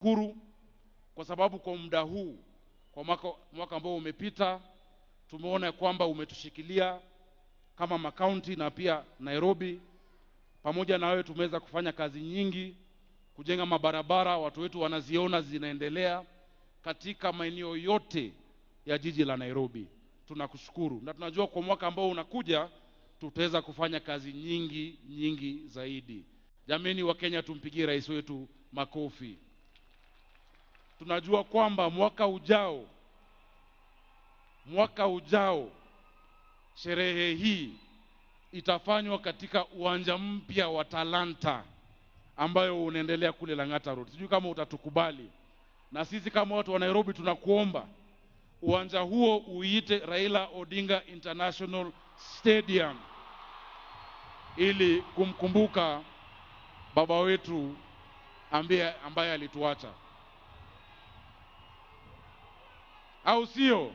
Shukuru kwa sababu kwa muda huu, kwa mwaka ambao umepita, tumeona kwamba umetushikilia kama makaunti na pia Nairobi. Pamoja na wewe tumeweza kufanya kazi nyingi, kujenga mabarabara, watu wetu wanaziona zinaendelea katika maeneo yote ya jiji la Nairobi. Tunakushukuru na tunajua kwa mwaka ambao unakuja tutaweza kufanya kazi nyingi zaidi. Jameni wa Kenya, tumpigie rais wetu makofi. Tunajua kwamba mwaka ujao sherehe hii itafanywa katika uwanja mpya wa Talanta ambayo unaendelea kule Lang'ata Road. Sijui kama utatukubali. Na sisi kama watu wa Nairobi tunakuomba uwanja huo uite Raila Odinga International Stadium ili kumkumbuka baba wetu ambaye alituacha. Au sio?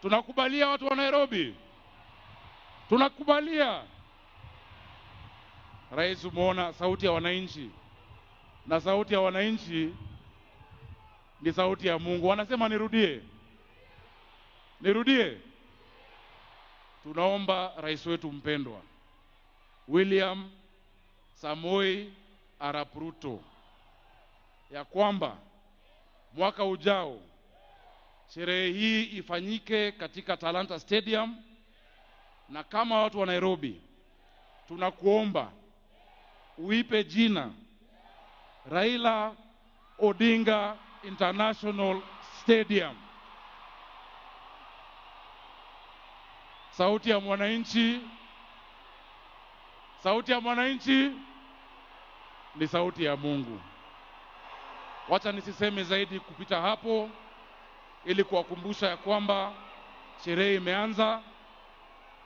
Tunakubalia watu wa Nairobi? Tunakubalia. Rais, umeona sauti ya wananchi, na sauti ya wananchi ni sauti ya Mungu. Wanasema nirudie. Tunaomba rais wetu mpendwa William Samoei Arap Ruto ya kwamba mwaka ujao sherehe hii ifanyike katika Talanta Stadium, na kama watu wa Nairobi tunakuomba uipe jina Raila Odinga International Stadium. Sauti ya mwananchi ni sauti ya Mungu. Wacha nisiseme zaidi kupita hapo, ili kuwakumbusha ya kwamba sherehe imeanza.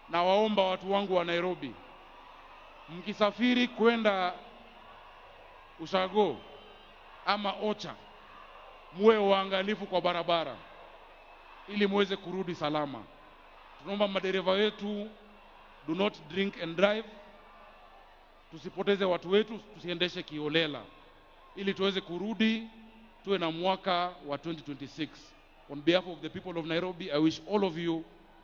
Na waomba watu wangu wa Nairobi, mkisafiri kwenda Ushago ama Ocha, muwe waangalifu kwa barabara ili muweze kurudi salama. Tunaomba madereva wetu, do not drink and drive. Tusipoteze watu wetu, tusiendeshe kiolela, ili tuweze kurudi tuwe na mwaka wa 2026. On behalf of the people of Nairobi, I wish all of you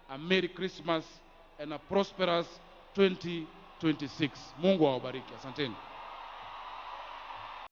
a Merry Christmas and a prosperous 2026. Mungu awabariki. Asanteni.